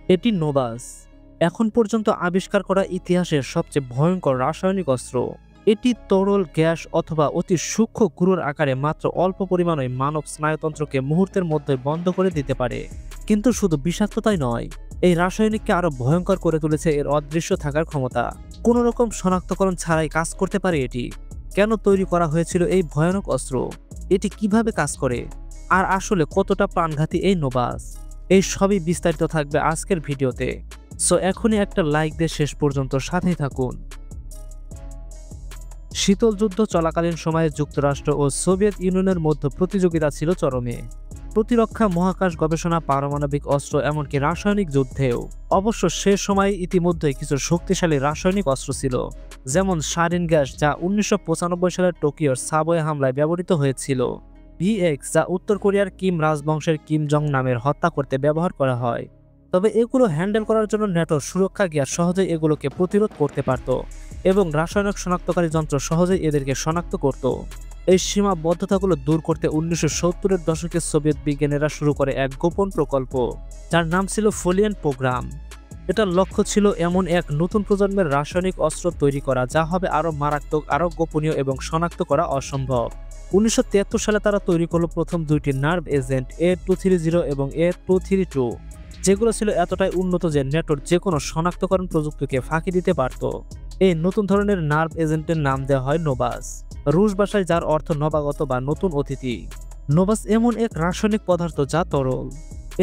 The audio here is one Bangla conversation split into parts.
এটি নোভাস, এখন পর্যন্ত আবিষ্কার করা ইতিহাসের সবচেয়ে ভয়ঙ্কর রাসায়নিক অস্ত্র। এটি তরল, গ্যাস অথবা অতি সূক্ষ্ম গুঁড়োর আকারে মাত্র অল্প পরিমাণে মানব স্নায়ুতন্ত্রকে মুহূর্তের মধ্যে বন্ধ করে দিতে পারে। কিন্তু শুধু বিষাক্ততাই নয়, এই রাসায়নিককে আরো ভয়ঙ্কর করে তুলেছে এর অদৃশ্য থাকার ক্ষমতা। কোনো রকম শনাক্তকরণ ছাড়াই কাজ করতে পারে এটি। কেন তৈরি করা হয়েছিল এই ভয়ানক অস্ত্র, এটি কিভাবে কাজ করে, আর আসলে কতটা প্রাণঘাতী এই নোভাস, এই সবই বিস্তারিত থাকবে আজকের ভিডিওতে। সো এখনই একটা লাইক দিয়ে শেষ পর্যন্ত সাথেই থাকুন। শীতল যুদ্ধ চলাকালীন সময়ে যুক্তরাষ্ট্র ও সোভিয়েত ইউনিয়নের মধ্যে প্রতিযোগিতা ছিল চরমে। প্রতিরক্ষা, মহাকাশ গবেষণা, পারমাণবিক অস্ত্র, এমনকি রাসায়নিক যুদ্ধেও। অবশ্য সে সময় ইতিমধ্যে কিছু শক্তিশালী রাসায়নিক অস্ত্র ছিল, যেমন সারিন গ্যাস, যা 1995 সালের টোকিওর সাবওয়ে হামলায় ব্যবহৃত হয়েছিল। ভিএক্স, যা উত্তর কোরিয়ার কিম রাজবংশের কিম জং নামের হত্যা করতে ব্যবহার করা হয়। তবে এগুলো হ্যান্ডেল করার জন্য ন্যাটোর সুরক্ষা গিয়ার সহজেই এগুলোকে প্রতিরোধ করতে পারত, এবং রাসায়নিক শনাক্তকারী যন্ত্র সহজেই এদেরকে শনাক্ত করত। এই সীমাবদ্ধতাগুলো দূর করতে 1970-এর দশকে সোভিয়েত বিজ্ঞানীরা শুরু করে এক গোপন প্রকল্প, যার নাম ছিল ফোলিয়ান প্রোগ্রাম। এটার লক্ষ্য ছিল এমন এক নতুন প্রজন্মের রাসায়নিক অস্ত্র তৈরি করা যা হবে আরও মারাত্মক, আরও গোপনীয় এবং শনাক্ত করা অসম্ভব। 1973 সালে তারা তৈরি করলো প্রথম দুইটি নার্ভ এজেন্ট, A230 এবং A232, যেগুলো ছিল এতটাই উন্নত যে ন্যাটোর যে কোনো শনাক্তকরণ প্রযুক্তিকে ফাঁকি দিতে পারত। এই নতুন ধরনের নার্ভ এজেন্টের নাম দেওয়া হয় নোভাস, রুশ ভাষায় যার অর্থ নবাগত বা নতুন অতিথি। নোভাস এমন এক রাসায়নিক পদার্থ যা তরল,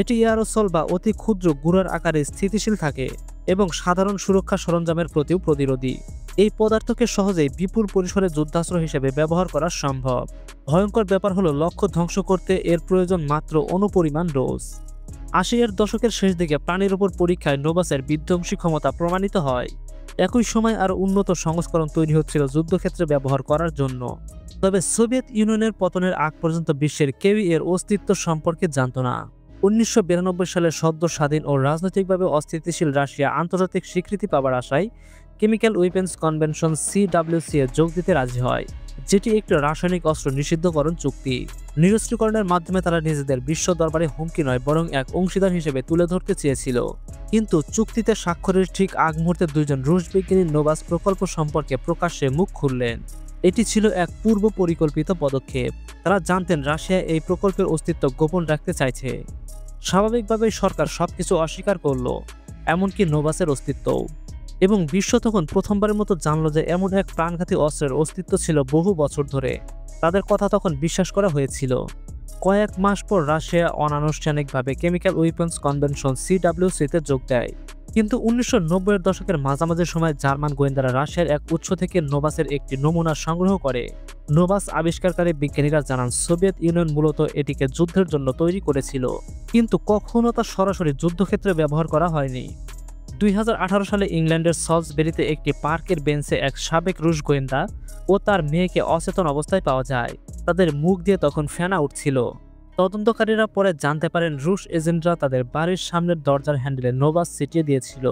এটি এয়ারোসল বা অতি ক্ষুদ্র গুঁড়ার আকারে স্থিতিশীল থাকে এবং সাধারণ সুরক্ষা সরঞ্জামের প্রতিও প্রতিরোধী। এই পদার্থকে সহজেই বিপুল পরিসরে যুদ্ধাস্ত্র হিসেবে ব্যবহার করা সম্ভব। ভয়ঙ্কর ব্যাপার হলো, লক্ষ্য ধ্বংস করতে এর প্রয়োজন মাত্র অনুপরিমাণ ডোজ। 80-এর দশকের শেষ দিকে প্রাণীর উপর পরীক্ষায় নোভাসের বিধ্বংসী ক্ষমতা প্রমাণিত হয়। একই সময় আরও উন্নত সংস্করণ তৈরি হচ্ছিল যুদ্ধক্ষেত্রে ব্যবহার করার জন্য। তবে সোভিয়েত ইউনিয়নের পতনের আগ পর্যন্ত বিশ্বের কেউই এর অস্তিত্ব সম্পর্কে জানত না। 1992 সালে সদ্য স্বাধীন ও রাজনৈতিকভাবে অস্থিতিশীল রাশিয়া আন্তর্জাতিক স্বীকৃতি পাওয়ার আশায় কেমিক্যাল ওয়েপন্স কনভেনশন CWC এ যোগ দিতে রাজি হয়, যেটি একটি রাসায়নিক অস্ত্র নিষিদ্ধকরণ চুক্তি। নিরস্ত্রীকরণের মাধ্যমে তারা নিজেদের বিশ্ব দরবারে হুমকি নয়, বরং এক অংশীদার হিসেবে তুলে ধরতে চেয়েছিল। কিন্তু চুক্তিতে স্বাক্ষরের ঠিক আগ মুহূর্তে দুইজন রুশ বিজ্ঞানী নোভাস প্রকল্প সম্পর্কে প্রকাশ্যে মুখ খুললেন। এটি ছিল এক পূর্ব পরিকল্পিত পদক্ষেপ। তারা জানতেন রাশিয়া এই প্রকল্পের অস্তিত্ব গোপন রাখতে চাইছে। স্বাভাবিকভাবেই সরকার সবকিছু অস্বীকার করল, এমনকি নোভাসের অস্তিত্বও। এবং বিশ্ব তখন প্রথমবারের মতো জানল যে এমন এক প্রাণঘাতী অস্ত্রের অস্তিত্ব ছিল বহু বছর ধরে। তাদের কথা তখন বিশ্বাস করা হয়েছিল। কয়েক মাস পর রাশিয়া অনানুষ্ঠানিকভাবে কেমিক্যাল ওয়েপন্স কনভেনশন CWC-তে যোগ দেয়। কিন্তু 1990-এর দশকের মাঝামাঝি সময় জার্মান গোয়েন্দারা রাশিয়ার এক উৎস থেকে নোভাসের একটি নমুনা সংগ্রহ করে। নোভাস আবিষ্কারকারী বিজ্ঞানীরা জানান সোভিয়েত ইউনিয়ন মূলত এটিকে যুদ্ধের জন্য তৈরি করেছিল, কিন্তু কখনো তা সরাসরি যুদ্ধক্ষেত্রে ব্যবহার করা হয়নি। 2018 সালে ইংল্যান্ডের সলসবেরিতে একটি পার্কের বেঞ্চে এক সাবেক রুশ গোয়েন্দা ও তার মেয়েকে অচেতন অবস্থায় পাওয়া যায়। তাদের মুখ দিয়ে তখন ফেনা উঠছিল। তদন্তকারীরা পরে জানতে পারেন রুশ এজেন্টরা তাদের বাড়ির সামনের দরজার হ্যান্ডেলে নোভাস ছিটিয়ে দিয়েছিল।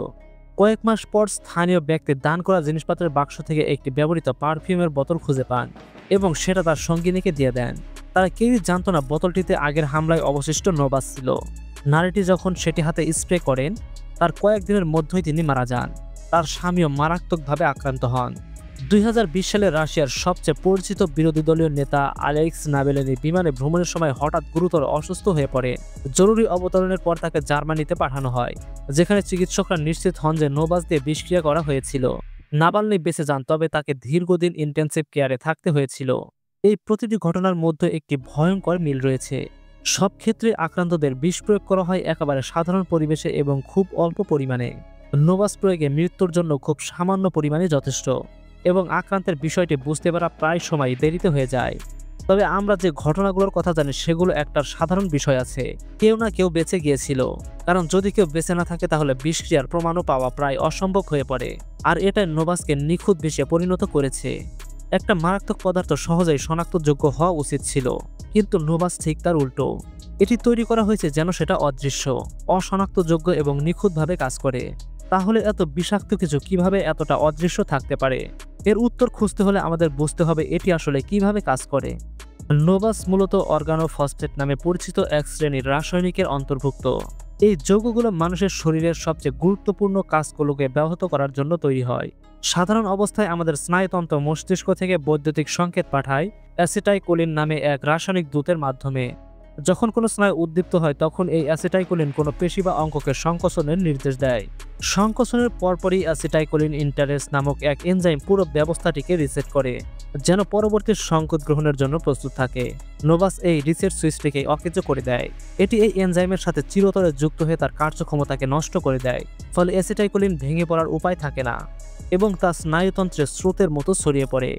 কয়েক মাস পর স্থানীয় ব্যক্তি দান করা জিনিসপত্রের বাক্স থেকে একটি ব্যবহৃত পারফিউমের বোতল খুঁজে পান এবং সেটা তার সঙ্গিনীকে দিয়ে দেন। তারা কেউই জানত না বোতলটিতে আগের হামলায় অবশিষ্ট নোভাস ছিল। নারীটি যখন সেটি হাতে স্প্রে করেন, তার কয়েকদিনের মধ্যেই তিনি মারা যান। তার স্বামীও মারাত্মকভাবে আক্রান্ত হন। 2020 সালে রাশিয়ার সবচেয়ে পরিচিত বিরোধী দলীয় নেতা আলেক্স নাভেলিনি বিমানে ভ্রমণের সময় হঠাৎ গুরুতর অসুস্থ হয়ে পড়ে। জরুরি অবতরণের পর তাকে জার্মানিতে পাঠানো হয়, যেখানে চিকিৎসকরা নিশ্চিত হন যে নোভাস দিয়ে বিষক্রিয়া করা হয়েছিল। নাভালনি বেঁচে যান, তবে তাকে দীর্ঘদিন ইন্টেন্সিভ কেয়ারে থাকতে হয়েছিল। এই প্রতিটি ঘটনার মধ্যে একটি ভয়ঙ্কর মিল রয়েছে। সব ক্ষেত্রে আক্রান্তদের বিষ প্রয়োগ করা হয় একেবারে সাধারণ পরিবেশে এবং খুব অল্প পরিমাণে। নোভাস প্রয়োগে মৃত্যুর জন্য খুব সামান্য পরিমাণে যথেষ্ট, এবং আক্রান্তের বিষয়টি বুঝতে পারা প্রায় সময় দেরিতে হয়ে যায়। তবে আমরা যে ঘটনাগুলোর কথা জানি সেগুলো একটা সাধারণ বিষয় আছে। কেউ না কেউ বেঁচে গিয়েছিল, কারণ যদি কেউ বেঁচে না থাকে তাহলে বিষক্রিয়ার প্রমাণও পাওয়া প্রায় অসম্ভব হয়ে পড়ে। আর এটাই নোভাসকে নিখুঁত বিষে পরিণত করেছে। একটা মারাত্মক পদার্থ সহজেই শনাক্তযোগ্য হওয়া উচিত ছিল, কিন্তু নোভাস ঠিক তার উল্টো। এটি তৈরি করা হয়েছে যেন সেটা অদৃশ্য, অশনাক্তযোগ্য এবং নিখুঁতভাবে কাজ করে। তাহলে এত বিষাক্ত কিছু কিভাবে এতটা অদৃশ্য থাকতে পারে? এর উত্তর খুঁজতে হলে আমাদের বুঝতে হবে এটি আসলে কিভাবে কাজ করে। নোভাস মূলত অর্গানোফসফেট নামে পরিচিত এক শ্রেণীর রাসায়নিকের অন্তর্ভুক্ত। এই যৌগগুলো মানুষের শরীরের সবচেয়ে গুরুত্বপূর্ণ কাজগুলোকে ব্যাহত করার জন্য তৈরি হয়। সাধারণ অবস্থায় আমাদের স্নায়ুতন্ত্র মস্তিষ্ক থেকে বৈদ্যুতিক সংকেত পাঠায় অ্যাসিটাইকোলিন নামে এক রাসায়নিক দূতের মাধ্যমে। যখন কোনো স্নায়ু উদ্দীপ্ত হয় তখন এই অ্যাসিটাইকোলিন কোনো পেশি বা অঙ্গকে সংকোচনের নির্দেশ দেয়। সংকোচনের পরপরই অ্যাসিটাইকোলিন ইন্টারেস নামক এক এনজাইম পুরো ব্যবস্থাটিকে রিসেট করে, যেন পরবর্তী সংকেত গ্রহণের জন্য প্রস্তুত থাকে। নোভাস এই রিসেট সুইচটিকে অকেজ করে দেয়। এটি এই এনজাইমের সাথে চিরতরে যুক্ত হয়ে তার কার্যক্ষমতাকে নষ্ট করে দেয়, ফলে অ্যাসিটাইকোলিন ভেঙে পড়ার উপায় থাকে না এবং তা স্নায়ুতন্ত্রে স্রোতের মতো ছড়িয়ে পড়ে।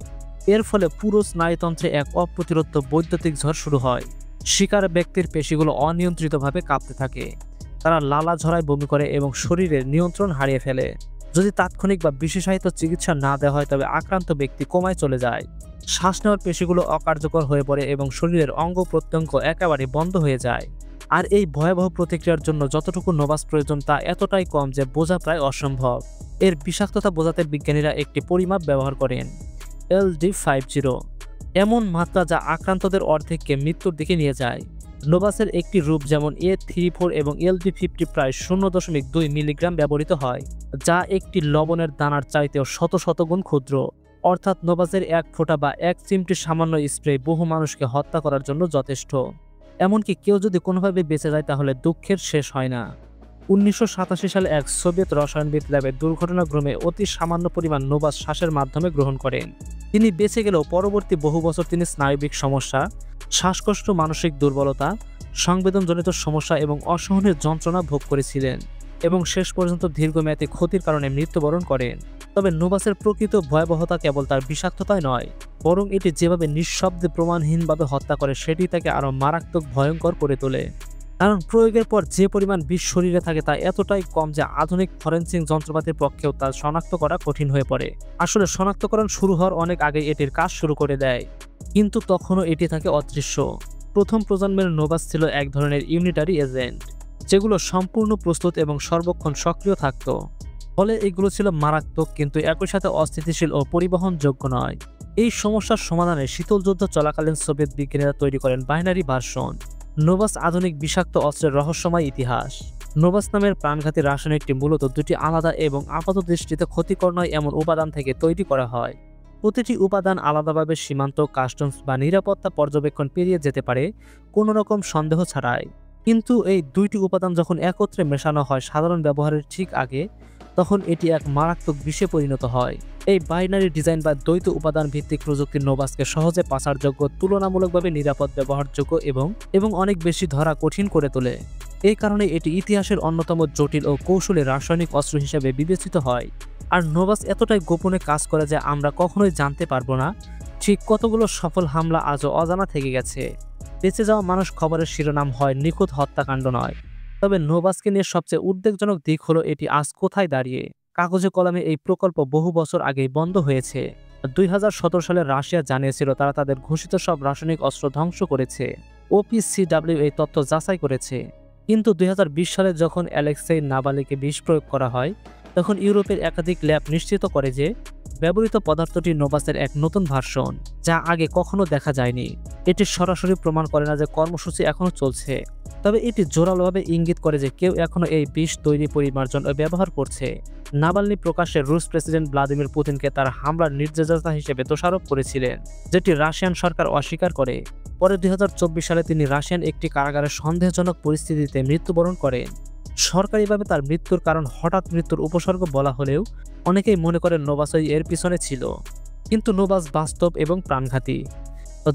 এর ফলে পুরো স্নায়ুতন্ত্রে এক অপ্রতিরোধ বৈদ্যুতিক ঝড় শুরু হয়। শিকার ব্যক্তির পেশিগুলো অনিয়ন্ত্রিতভাবে কাঁপতে থাকে, তারা লালা ঝরায়, বমি করে এবং শরীরের নিয়ন্ত্রণ হারিয়ে ফেলে। যদি তাৎক্ষণিক বা বিশেষায়িত চিকিৎসা না দেওয়া হয় তবে আক্রান্ত ব্যক্তি কোমায় চলে যায়। শ্বাস নেওয়ার পেশিগুলো অকার্যকর হয়ে পড়ে এবং শরীরের অঙ্গ প্রত্যঙ্গ একেবারে বন্ধ হয়ে যায়। আর এই ভয়াবহ প্রতিক্রিয়ার জন্য যতটুকু নোভাস প্রয়োজন তা এতটাই কম যে বোঝা প্রায় অসম্ভব। এর বিষাক্ততা বোঝাতে বিজ্ঞানীরা একটি পরিমাপ ব্যবহার করেন, LD50, এমন মাত্রা যা আক্রান্তদের অর্ধেককে মৃত্যুর দিকে নিয়ে যায়। নোভাসের একটি রূপ যেমন A34 এবং LD50 প্রায় 0.2 মিলিগ্রাম ব্যবহৃত হয়, যা একটি লবণের দানার চাইতেও শত শত গুণ ক্ষুদ্র। অর্থাৎ নোভাসের এক ফোঁটা বা এক চিমটি সামান্য স্প্রে বহু মানুষকে হত্যা করার জন্য যথেষ্ট। এমনকি কেউ যদি কোনোভাবে বেঁচে যায় তাহলে দুঃখের শেষ হয় না। 1987 সালে এক সোভিয়েত রসায়নবিদ ল্যাবে দুর্ঘটনাক্রমে অতি সামান্য পরিমাণ নোভাস শ্বাসের মাধ্যমে গ্রহণ করেন। তিনি বেঁচে গেলেও পরবর্তী বহু বছর তিনি স্নায়বিক সমস্যা, শ্বাসকষ্ট, মানসিক দুর্বলতা, সংবেদনজনিত সমস্যা এবং অসহনীয় যন্ত্রণা ভোগ করেছিলেন এবং শেষ পর্যন্ত দীর্ঘমেয়াদী ক্ষতির কারণে মৃত্যুবরণ করেন। তবে নোভাসের প্রকৃত ভয়াবহতা কেবল তার বিষাক্ততায় নয়, বরং এটি যেভাবে নিঃশব্দে প্রমাণহীনভাবে হত্যা করে সেটি তাকে আরও মারাত্মক ভয়ঙ্কর করে তোলে। কারণ প্রয়োগের পর যে পরিমাণ বিষ শরীরে থাকে তা এতটাই কম যে আধুনিক ফরেনসিক যন্ত্রপাতির পক্ষেও তা শনাক্ত করা কঠিন হয়ে পড়ে। আসলে শনাক্তকরণ শুরু হওয়ার অনেক আগে এটির কাজ শুরু করে দেয়, কিন্তু তখনও এটি থাকে অদৃশ্য। প্রথম প্রজন্মের নোভাস ছিল এক ধরনের ইউনিটারি এজেন্ট, যেগুলো সম্পূর্ণ প্রস্তুত এবং সর্বক্ষণ সক্রিয় থাকত। ফলে এগুলো ছিল মারাত্মক কিন্তু একই সাথে অস্থিতিশীল ও পরিবহনযোগ্য নয়। এই সমস্যার সমাধানে শীতল যুদ্ধ চলাকালীন সোভিয়েত বিজ্ঞানীরা তৈরি করেন বাইনারি ভার্সন। নোভাস আধুনিক বিষাক্ত অস্ত্রের রহস্যময় ইতিহাস। নোভাস নামের প্রাণঘাতী রাসায়নিকটি মূলত দুটি আলাদা এবং আপাতদৃষ্টিতে ক্ষতিকর নয় এমন উপাদান থেকে তৈরি করা হয়। প্রতিটি উপাদান আলাদাভাবে সীমান্ত, কাস্টমস বা নিরাপত্তা পর্যবেক্ষণ পেরিয়ে যেতে পারে কোনো রকম সন্দেহ ছাড়াই। কিন্তু এই দুইটি উপাদান যখন একত্রে মেশানো হয় সাধারণ ব্যবহারের ঠিক আগে, তখন এটি এক মারাত্মক বিষে পরিণত হয়। এই বাইনারি ডিজাইন বা দ্বৈত উপাদান ভিত্তিক প্রযুক্তি নোভাসকে সহজে পাচারযোগ্য, তুলনামূলকভাবে নিরাপদ, ব্যবহারযোগ্য এবং অনেক বেশি ধরা কঠিন করে তোলে। এই কারণে এটি ইতিহাসের অন্যতম জটিল ও কৌশলী রাসায়নিক অস্ত্র হিসেবে বিবেচিত হয়। আর নোভাস এতটাই গোপনে কাজ করে যে আমরা কখনোই জানতে পারবো না ঠিক কতগুলো সফল হামলা আজও অজানা থেকে গেছে। বেঁচে যাওয়া মানুষ খবরের শিরোনাম হয়, নিখুঁত হত্যাকাণ্ড নয়। তবে নোভাসকে নিয়ে সবচেয়ে উদ্বেগজনক দিক হলো এটি আজ কোথায় দাঁড়িয়ে। কাগজে কলমে এই প্রকল্প বহু বছর আগেই বন্ধ হয়েছে। 2017 সালে রাশিয়া জানিয়েছিল তারা তাদের ঘোষিত সব রাসায়নিক অস্ত্র ধ্বংস করেছে। OPCW এই তথ্য যাচাই করেছে। কিন্তু 2020 সালে যখন অ্যালেক্সেই নাভালনিকে বিষ প্রয়োগ করা হয়, তখন ইউরোপের একাধিক ল্যাব নিশ্চিত করে যে ব্যবহৃত পদার্থটি নোভাসের এক নতুন ভার্সন, যা আগে কখনো দেখা যায়নি। এটি সরাসরি প্রমাণ করে না যে কর্মসূচি এখনো চলছে, তবে এটি জোরালোভাবে ইঙ্গিত করে যে কেউ এখনো এই বিষ তৈরি, পরিমার্জন ও ব্যবহার করছে। নাভালনি প্রকাশ্যে রুশ প্রেসিডেন্ট ভ্লাদিমির পুতিনকে তার হামলার নির্দেশদাতা হিসেবে দোষারোপ করেছিলেন, যেটি রাশিয়ান সরকার অস্বীকার করে। পরে 2024 সালে তিনি রাশিয়ান একটি কারাগারে সন্দেহজনক পরিস্থিতিতে মৃত্যুবরণ করেন। সরকারিভাবে তার মৃত্যুর কারণ হঠাৎ মৃত্যুর উপসর্গ বলা হলেও অনেকেই মনে করেন নোভাসই এর পিছনে ছিল। কিন্তু নোভাস বাস্তব এবং প্রাণঘাতী।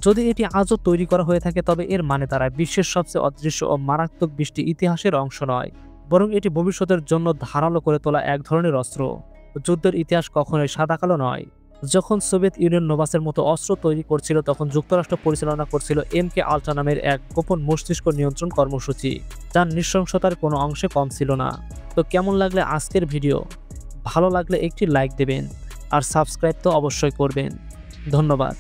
যদি এটি আজও তৈরি করা হয়ে থাকে তবে এর মানে তারা বিশ্বের সবচেয়ে অদৃশ্য ও মারাত্মক বিশটি ইতিহাসের অংশ নয়, বরং এটি ভবিষ্যতের জন্য ধারালো করে তোলা এক ধরনের অস্ত্র। যুদ্ধের ইতিহাস কখনোই সাদাকালো নয়। যখন সোভিয়েত ইউনিয়ন নোভাসের মতো অস্ত্র তৈরি করছিল তখন যুক্তরাষ্ট্র পরিচালনা করছিল MK আল্ট্রা নামের এক গোপন মস্তিষ্ক নিয়ন্ত্রণ কর্মসূচি, যার নৃশংসতার কোনো অংশে কম ছিল না। তো কেমন লাগলে আজকের ভিডিও? ভালো লাগলে একটি লাইক দেবেন আর সাবস্ক্রাইব তো অবশ্যই করবেন। ধন্যবাদ।